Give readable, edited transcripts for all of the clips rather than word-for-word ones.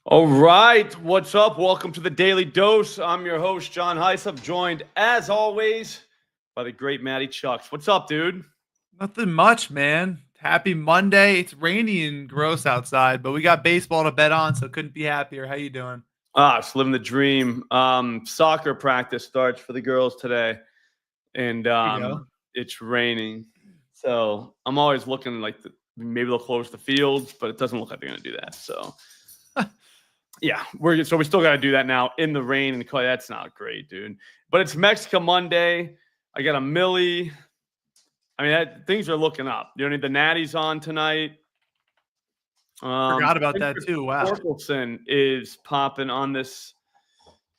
All right, what's up? Welcome to the Daily Dose. I'm your host, John Heisop, joined as always by the great Matty Chucks. What's up, dude? Nothing much, man. Happy Monday. It's rainy and gross outside, but we got baseball to bet on, so couldn't be happier. How you doing? Just living the dream. Soccer practice starts for the girls today, and There you go. it's raining. So I'm always looking like maybe they'll close the fields, but it doesn't look like they're going to do that. So yeah, we still got to do that now in the rain and clay. That's not great, dude. But it's Mexico Monday. I got a Millie. I mean, things are looking up. You know, the Natty's on tonight. Forgot about that too. Wow. Torkelson is popping on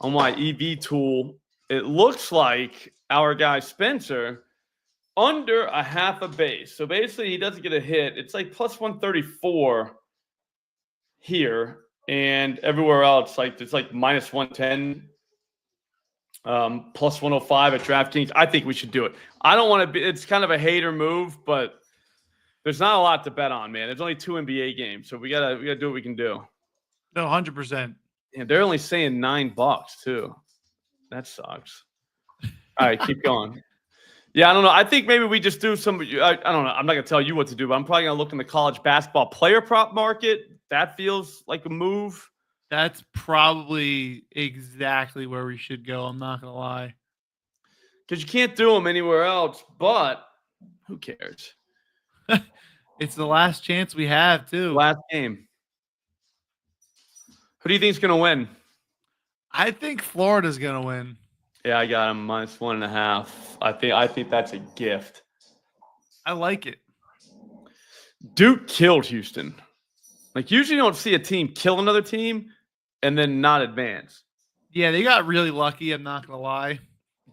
my EV tool. It looks like our guy Spencer under a half a base. So basically, he doesn't get a hit. It's like plus 134 here. And everywhere else, it's like minus 110, plus 105 at DraftKings. I think we should do it. I don't want to be. It's kind of a hater move, but there's not a lot to bet on, man. There's only 2 NBA games, so we gotta do what we can do. No, 100%. And they're only saying $9 too. That sucks. All right, keep going. Yeah, I don't know. I think maybe we just do some. I don't know. I'm not gonna tell you what to do, but I'm probably gonna look in the college basketball player prop market. That feels like a move. That's probably exactly where we should go. I'm not gonna lie. Because you can't do them anywhere else. But who cares? It's the last chance we have too. Last game. Who do you think is gonna win? I think Florida's gonna win. Yeah, I got him minus 1.5. I think that's a gift. I like it. Duke killed Houston. Like, usually you don't see a team kill another team and then not advance. Yeah, they got really lucky. I'm not gonna lie.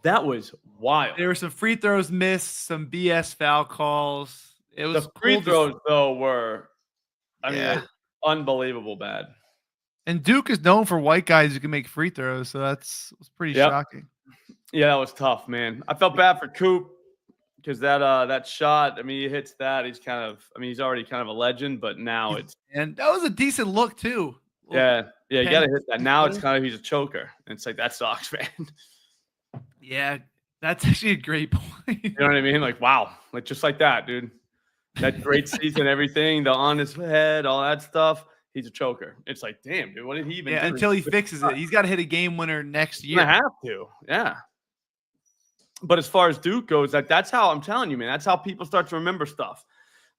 That was wild. There were some free throws missed, some BS foul calls. It was the free throws though were, I mean, unbelievable bad. And Duke is known for white guys who can make free throws, so was pretty shocking. Yeah, that was tough, man. I felt bad for Coop because that shot. I mean, he hits that. He's he's already kind of a legend, but now and that was a decent look too. Yeah, you got to hit that. Now it's kind of he's a choker. And it's like that sucks, man. Yeah, that's actually a great point. You know what I mean? Like, wow, like just like that, dude. That great season, everything, the on his head, all that stuff. He's a choker. It's like, damn, dude, what did he even do? Until he fixes it. He's got to hit a game winner next year. I have to, yeah. But as far as Duke goes, that's how I'm telling you, man. That's how people start to remember stuff.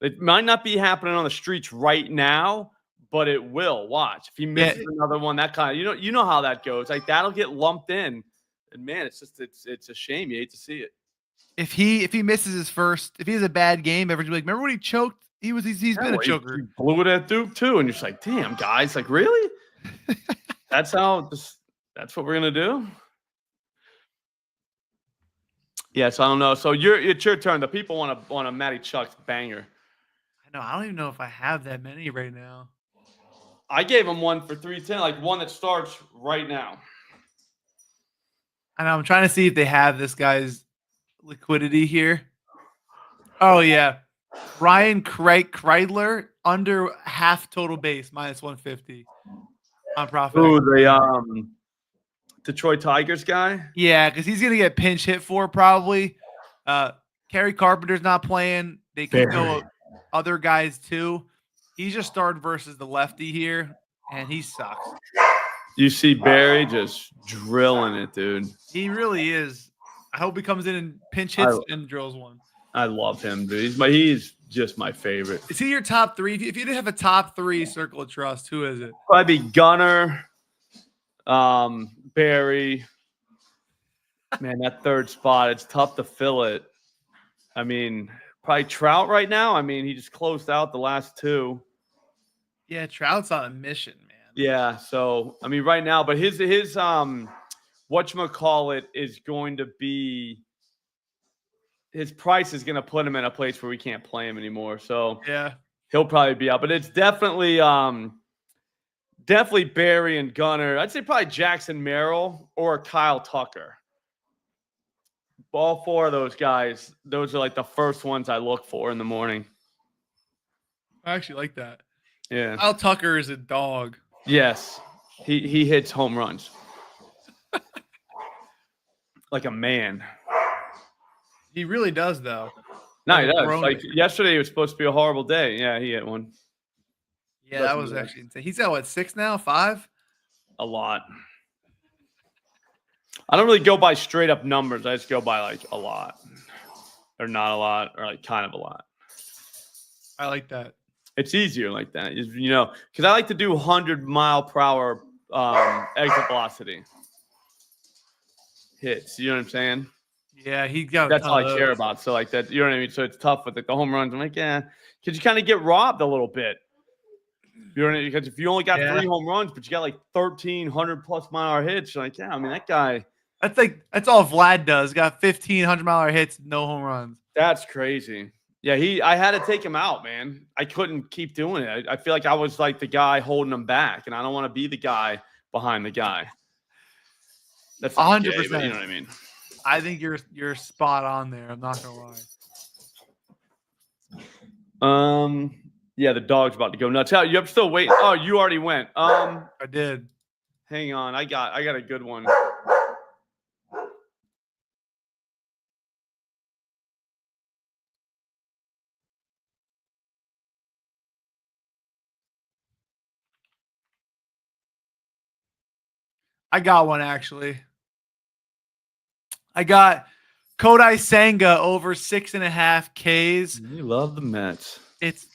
It might not be happening on the streets right now, but it will. Watch if he misses another one, that kind of you know how that goes. Like that'll get lumped in, and man, it's a shame. You hate to see it. If he misses his first, if he has a bad game, everyone's like, remember when he choked? He's been a choker. He blew it at Duke too, and you're just like, damn, guys, like really? That's what we're gonna do. Yes, I don't know. So it's your turn. The people want a Matty Chucks banger. I know. I don't even know if I have that many right now. I gave him one for 310, like one that starts right now. I know. I'm trying to see if they have this guy's liquidity here. Oh yeah, Ryan Kreidler under half total base minus 150 on ProphetX. Ooh, the Detroit Tigers guy? Yeah, because he's going to get pinch hit for probably. Kerry Carpenter's not playing. They can go other guys too. He just started versus the lefty here, and he sucks. You see Barry just drilling it, dude. He really is. I hope he comes in and pinch hits and drills one. I love him, dude. He's just my favorite. Is he your top three? If you didn't have a top three circle of trust, who is it? Probably be Gunner. Barry, man, that third spot, it's tough to fill it. I mean, probably Trout right now. I mean, he just closed out the last two. Yeah, Trout's on a mission, man. Yeah, so I mean, right now, but his whatchamacallit is going to be his price is going to put him in a place where we can't play him anymore. So yeah, he'll probably be out, but it's definitely Barry and Gunner. I'd say probably Jackson Merrill or Kyle Tucker. All four of those guys, those are like the first ones I look for in the morning. I actually like that. Yeah. Kyle Tucker is a dog. Yes, he hits home runs like a man. He really does, though. No, Like he a does. grown Like man. yesterday was supposed to be a horrible day. Yeah, he hit one. Yeah, that Doesn't was do that. actually insane. He's at what, 6 now? 5? A lot. I don't really go by straight up numbers. I just go by like a lot, or not a lot, or like kind of a lot. I like that. It's easier like that, you know, because I like to do 100-mile-per-hour exit velocity hits. You know what I'm saying? Yeah, he got a That's ton all of I care those. about. So like that, you know what I mean? So it's tough with like the home runs. I'm like, yeah, because you kind of get robbed a little bit. You know what I mean? Because if you only got Yeah. 3 home runs, but you got like 1,300+ mile hits, you're like, yeah, I mean, that guy, That's all Vlad does. Got 1,500-mile hits, no home runs. that's crazy. Yeah, I had to take him out, man. I couldn't keep doing it. I feel like I was like the guy holding him back, and I don't want to be the guy behind the guy. That's not gay, but you know 100%. what I mean. I think you're spot on there. I'm not gonna lie. Yeah, the dog's about to go nuts. You're still waiting. Oh, you already went. I did. Hang on. I got a good one. I got one actually. I got Kodai Senga over 6.5 Ks. You love the Mets.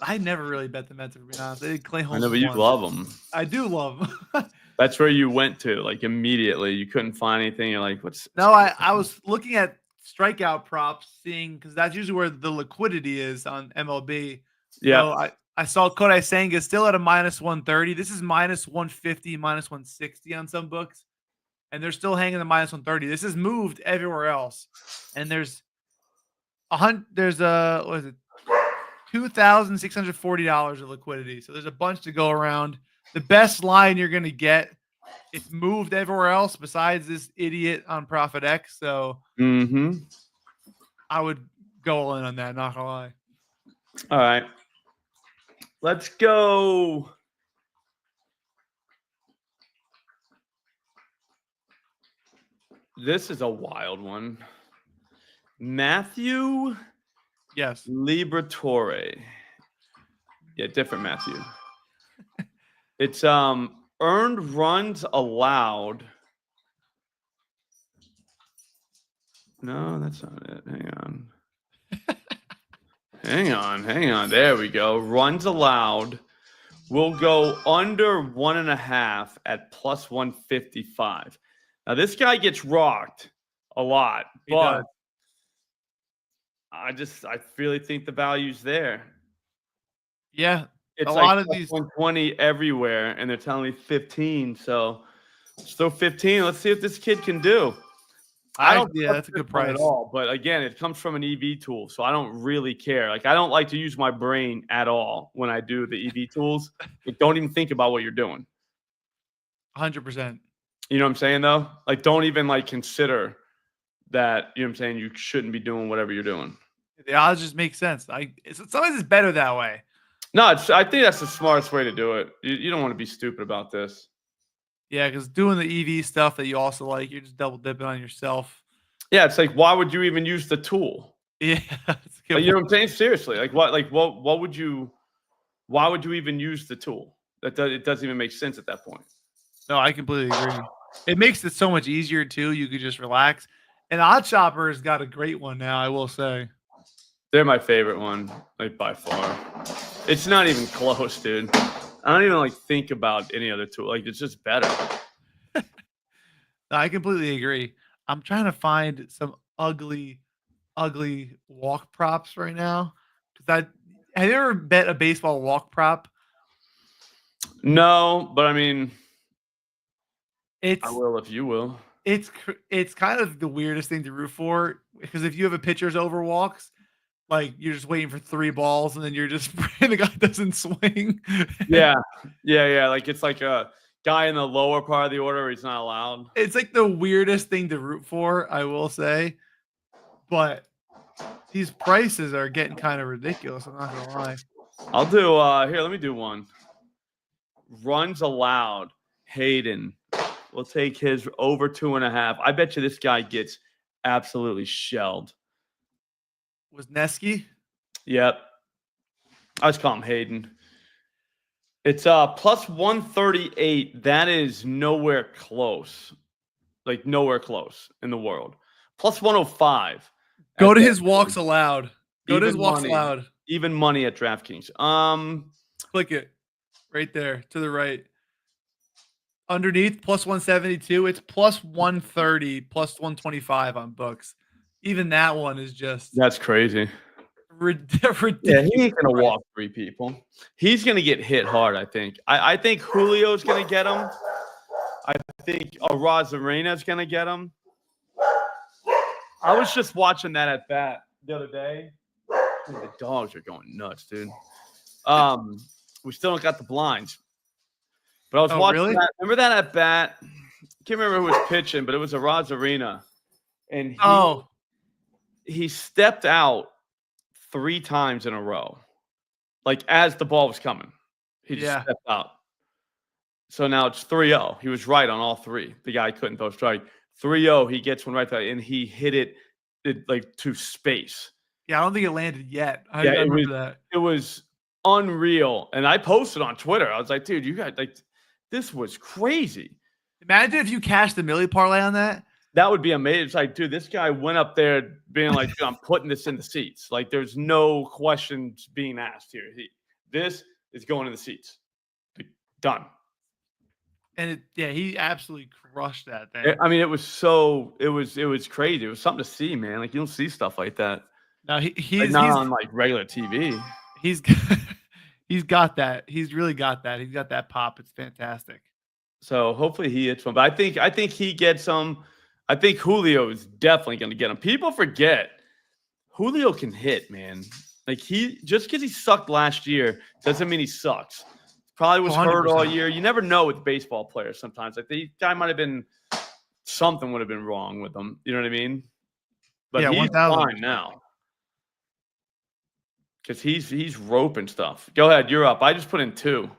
I never really bet the Mets, to be honest. They did Clay I Holmes. know, but you love them. I do love them. That's where you went to, like immediately. You couldn't find anything. You're like, what's? No, I was looking at strikeout props, seeing because that's usually where the liquidity is on MLB. Yeah. So I saw Kodai Senga still at a -130. This is -150, -160 on some books, and they're still hanging the -130. This has moved everywhere else, and there's what is it? $2,640 of liquidity. So there's a bunch to go around. The best line you're gonna get, it's moved everywhere else besides this idiot on ProphetX. So I would go all in on that, not gonna lie. All right. Let's go. This is a wild one. Matthew Yes. Liberatore. Yeah, different Matthew. It's earned runs allowed. No, that's not it. Hang on. Hang on. There we go. Runs allowed will go under 1.5 at +155. Now this guy gets rocked a lot, He but does. I really think the value's there. Yeah. It's A like lot of these 120 everywhere, and they're telling me 15. So let's throw 15. Let's see what this kid can do. I don't. Yeah, that's a good price at all. But again, it comes from an EV tool, so I don't really care. Like I don't like to use my brain at all when I do the EV tools. Like, don't even think about what you're doing. 100%. You know what I'm saying, though? Like, don't even like consider that. You know what I'm saying? You shouldn't be doing whatever you're doing. The odds just make sense. Sometimes it's better that way. No, I think that's the smartest way to do it. You don't want to be stupid about this. Yeah, because doing the EV stuff that you also like, you're just double dipping on yourself. Yeah, it's like, why would you even use the tool? Yeah, like, you know what I'm saying? Seriously, like what would you? Why would you even use the tool? It doesn't even make sense at that point. No, I completely agree. It makes it so much easier too. You could just relax. And Odd Shopper's got a great one now, I will say. They're my favorite one, like by far. It's not even close, dude. I don't even like think about any other tool. Like it's just better. No, I completely agree. I'm trying to find some ugly walk props right now. Have you ever bet a baseball walk prop? No, but I mean, I will if you will. It's kind of the weirdest thing to root for because if you have a pitcher's over walks, like you're just waiting for 3 balls and then you're just praying the guy doesn't swing. Yeah. Like it's like a guy in the lower part of the order. He's not allowed. It's like the weirdest thing to root for, I will say. But these prices are getting kind of ridiculous. I'm not gonna lie. I'll do here. Let me do one. runs allowed. Hayden will take his over 2.5. I bet you this guy gets absolutely shelled. Was Nesky? Yep. I just call him Hayden. It's plus 138. That is nowhere close. Like nowhere close in the world. Plus 105. Go to his walks allowed. Go to his walks money. allowed. Even money at DraftKings. Click it. Right there to the right. Underneath plus 172. It's plus 130, plus 125 on books. Even that one is just that's crazy. Ridiculous. Yeah, he ain't gonna walk 3 people. He's gonna get hit hard, I think. I think Julio's gonna get him. I think Arozarena's gonna get him. I was just watching that at bat the other day. Dude, the dogs are going nuts, dude. We still don't got the blinds. But I was watching really? that. Remember that at bat? Can't remember who was pitching, but it was Arozareena. And he stepped out 3 times in a row. Like as the ball was coming. He just stepped out. So now it's 3-0. He was right on all 3. The guy couldn't throw a strike. 3-0, he gets one right there, and he hit it like to space. Yeah, I don't think it landed yet. I remember that. It was unreal. And I posted on Twitter. I was like, dude, you guys, like, this was crazy. Imagine if you cashed the Millie parlay on that. That would be amazing. It's like, dude, this guy went up there being like, I'm putting this in the seats. Like, there's no questions being asked here. This is going in the seats. Done. And he absolutely crushed that thing. I mean, it was crazy. It was something to see, man. Like, you don't see stuff like that. No, he's like, not on like regular TV. He's got that. He's really got that. He's got that pop. It's fantastic. So hopefully he hits one. But I think he gets some. I think Julio is definitely going to get him. People forget Julio can hit, man. Like just because he sucked last year doesn't mean he sucks. Probably was 100%. Hurt all year. You never know with baseball players sometimes. Like the guy might have been something would have been wrong with him. You know what I mean? But yeah, he's fine now. Because he's roping stuff. Go ahead, you're up. I just put in 2.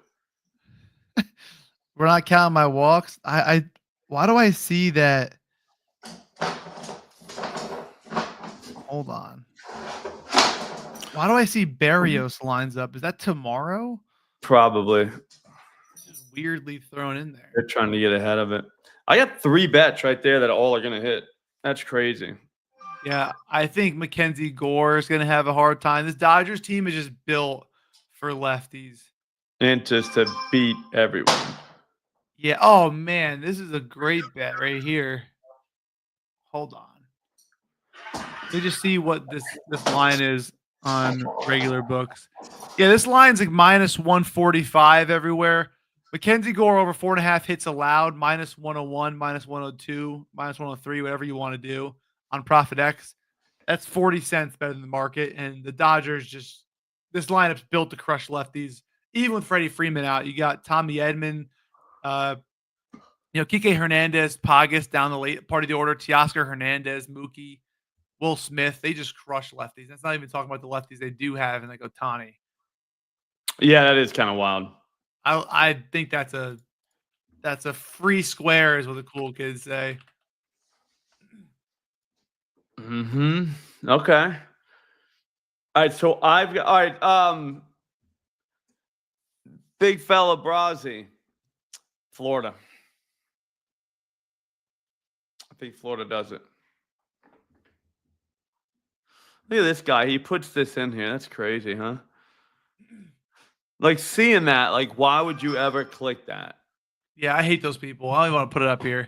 We're not counting my walks. Why do I see that? Hold on. Why do I see Barrios lines up? Is that tomorrow? Probably. Just weirdly thrown in there. They're trying to get ahead of it. I got 3 bets right there that all are going to hit. That's crazy. Yeah, I think Mackenzie Gore is going to have a hard time. This Dodgers team is just built for lefties. And just to beat everyone. Yeah. Oh, man. This is a great bet right here. Hold on. Let me just see what this line is on regular books. Yeah, this line's like minus 145 everywhere. Mackenzie Gore over 4.5 hits allowed, minus 101, minus 102, minus 103, whatever you want to do on ProphetX. That's 40 cents better than the market. And the Dodgers this lineup's built to crush lefties. Even with Freddie Freeman out, you got Tommy Edman, Kike Hernandez, Pagas down the late part of the order, Teoscar Hernandez, Mookie, Will Smith. They just crush lefties. That's not even talking about the lefties they do have in like Ohtani. Yeah, that is kind of wild. I think that's a free square is what the cool kids say. Okay. All right, so I've got big fella Brazi, Florida. I think Florida does it. Look at this guy. He puts this in here. That's crazy, huh? Like seeing that, like why would you ever click that? Yeah, I hate those people. I don't even want to put it up here.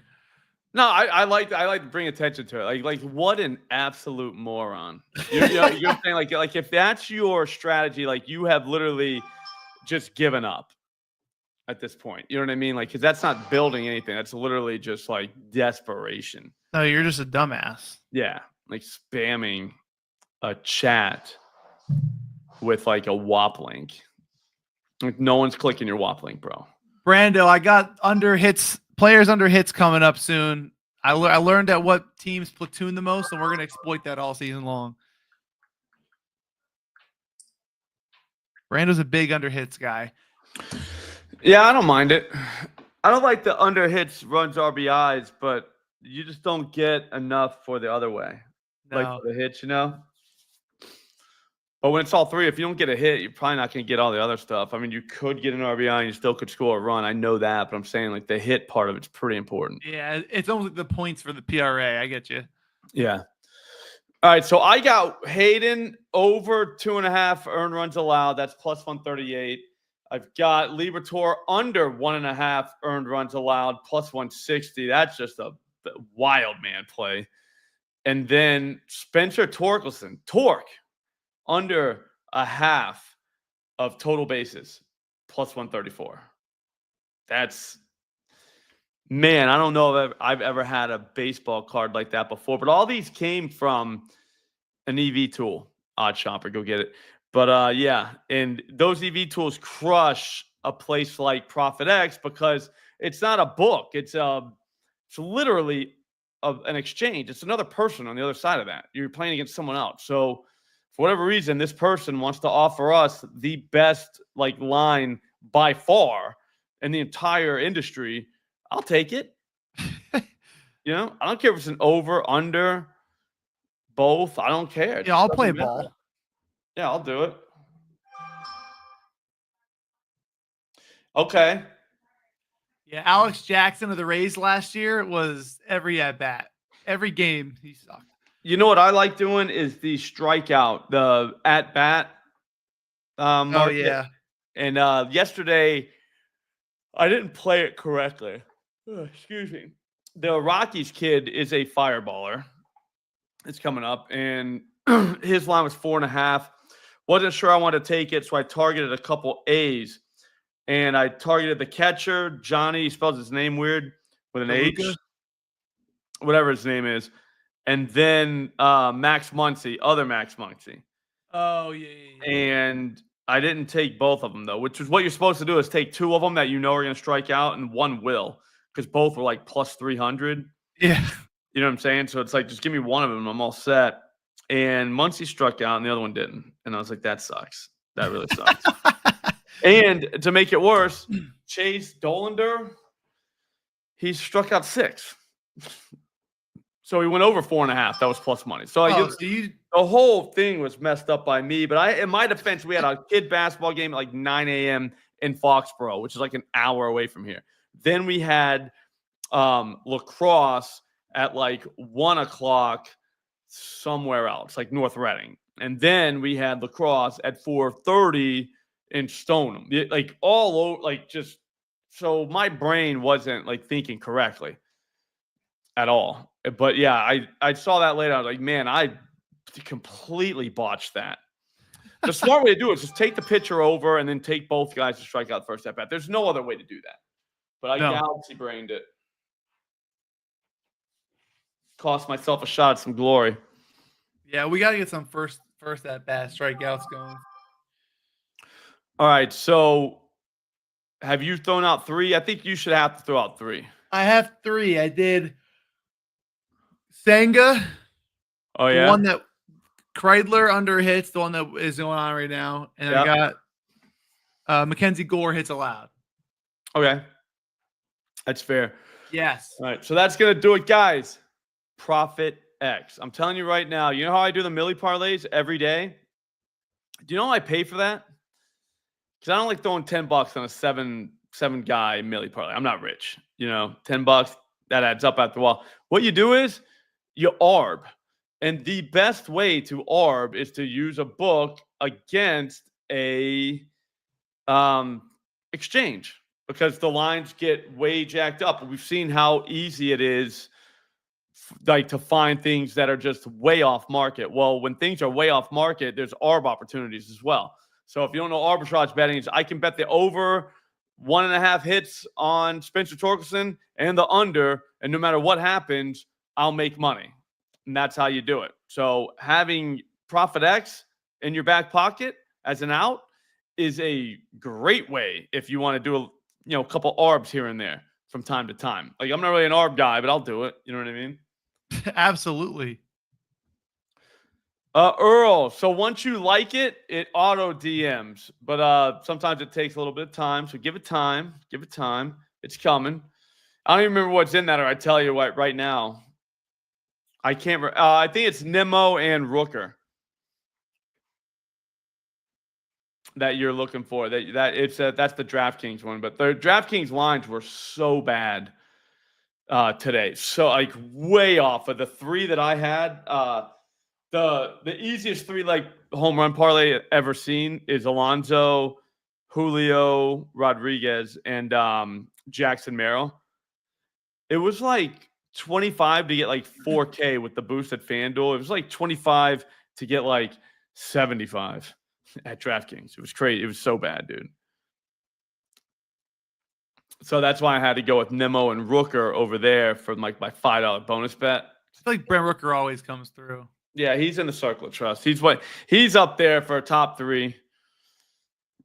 No, I like to bring attention to it. Like what an absolute moron. You're saying like if that's your strategy, like you have literally just given up at this point. You know what I mean? Like because that's not building anything. That's literally just like desperation. No, you're just a dumbass. Yeah, like spamming a chat with like a WAP link. Like no one's clicking your WAP link, bro. Brando, I got players under hits coming up soon. I learned at what teams platoon the most, and we're going to exploit that all season long. Brando's a big under hits guy. Yeah, I don't mind it. I don't like the under hits runs RBIs, but you just don't get enough for the other way. Like No. for the hits, But when it's all three, if you don't get a hit, you're probably not going to get all the other stuff. I mean, you could get an RBI and you still could score a run. I know that, but I'm saying like the hit part of it's pretty important. Yeah, it's almost like the points for the PRA. I get you. Yeah. All right, so I got Hayden over 2.5 earned runs allowed. That's plus 138. I've got Liberatore under 1.5 earned runs allowed, plus 160. That's just a wild man play. And then Spencer Torkelson, Torque, under a half of total bases, plus 134. That's, man, I don't know if I've ever had a baseball card like that before, but all these came from an EV tool. Odd Shopper, go get it. But yeah, and those EV tools crush a place like ProphetX because it's not a book. It's literally an exchange. It's another person on the other side of that. You're playing against someone else. So for whatever reason, this person wants to offer us the best like line by far in the entire industry. I'll take it. I don't care if it's an over, under, both. I don't care. Yeah, I'll play ball. Yeah, I'll do it. Okay. Yeah, Alex Jackson of the Rays last year was every at bat, every game he sucked. You know what I like doing is the strikeout, the at bat. Oh yeah. And yesterday, I didn't play it correctly. Excuse me. The Rockies kid is a fireballer. It's coming up, and his line was 4.5. Wasn't sure I wanted to take it, so I targeted a couple A's. And I targeted the catcher, Johnny, he spells his name weird, with an H. Whatever his name is. And then Max Muncy, other Max Muncy. Oh, yeah. And I didn't take both of them, though, which is what you're supposed to do is take two of them that you know are going to strike out, and one will, because both were like plus 300. Yeah. You know what I'm saying? So it's like, just give me one of them. I'm all set. And Muncy struck out, and the other one didn't. And I was like, that sucks. That really sucks. And to make it worse, Chase Dollander, he struck out 6. So he went over 4.5. That was plus money. So the whole thing was messed up by me. But in my defense, we had a kid basketball game at like 9 a.m. in Foxborough, which is like an hour away from here. Then we had lacrosse at like 1 o'clock somewhere else, like North Reading. And then we had lacrosse at 4:30 in Stoneham. Like all over, like just so my brain wasn't like thinking correctly at all. But yeah, I saw that later. I was like, man, I completely botched that. The smart way to do it is just take the pitcher over and then take both guys to strike out first at bat. There's no other way to do that. But I galaxy brained it. Cost myself a shot at some glory. Yeah, we got to get some first at bat strikeouts going. All right, so have you thrown out 3? I think you should have to throw out 3. I have 3. I did Senga. Oh, yeah? The one that Kreidler under hits, the one that is going on right now. And I got Mackenzie Gore hits allowed. Okay. That's fair. Yes. All right, so that's going to do it, guys. ProphetX. I'm telling you right now, you know how I do the Millie parlays every day? Do you know how I pay for that? Because I don't like throwing $10 on a seven guy Millie parlay. I'm not rich. $10, that adds up after a while. What you do is you ARB. And the best way to ARB is to use a book against a exchange, because the lines get way jacked up. We've seen how easy it is like to find things that are just way off market. Well, when things are way off market, there's ARB opportunities as well. So if you don't know arbitrage betting, I can bet the over 1.5 hits on Spencer Torkelson and the under, and no matter what happens, I'll make money. And that's how you do it. So having ProphetX in your back pocket as an out is a great way if you want to do a couple ARBs here and there from time to time. Like, I'm not really an ARB guy, but I'll do it. You know what I mean? Absolutely. Earl. So once you like it, it auto DMs, but sometimes it takes a little bit of time. So give it time. Give it time. It's coming. I don't even remember what's in that, or I tell you what right now. I can't. I think it's Nemo and Rooker that you're looking for. That's the DraftKings one, but the DraftKings lines were so bad today. So like way off of the three that I had. The easiest 3-leg home run parlay ever seen is Alonso, Julio Rodriguez, and Jackson Merrill. It was like 25 to get like 4K with the boost at FanDuel. It was like 25 to get like 75 at DraftKings. It was crazy. It was so bad, dude. So that's why I had to go with Nemo and Rooker over there for like my $5 bonus bet. I feel like Brent Rooker always comes through. Yeah, he's in the circle of trust. He's up there for top 3.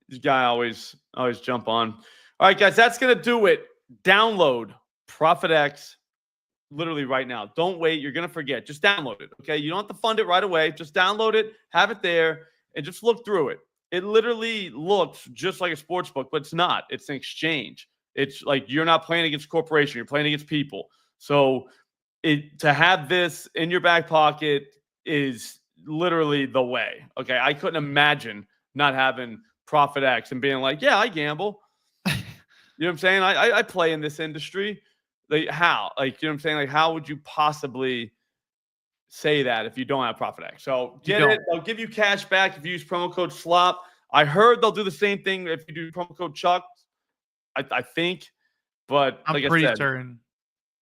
This guy always jump on. All right, guys, that's gonna do it. Download ProphetX literally right now. Don't wait. You're gonna forget. Just download it. Okay, you don't have to fund it right away. Just download it, have it there, and just look through it. It literally looks just like a sports book, but it's not. It's an exchange. It's like you're not playing against a corporation. You're playing against people. So to have this in your back pocket is literally the way. Okay, I couldn't imagine not having ProphetX and being like, yeah, I gamble. You know what I'm saying? I play in this industry. Like how? Like, you know what I'm saying? Like, how would you possibly say that if you don't have ProphetX? So get it. They'll give you cash back if you use promo code SLOP. I heard they'll do the same thing if you do promo code Chucks. I think, but I'm like pretty I said, certain.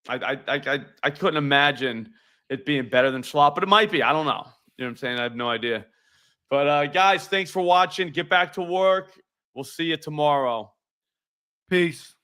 I couldn't imagine it being better than Slop, but it might be. I don't know. You know what I'm saying? I have no idea. But guys, thanks for watching. Get back to work. We'll see you tomorrow. Peace.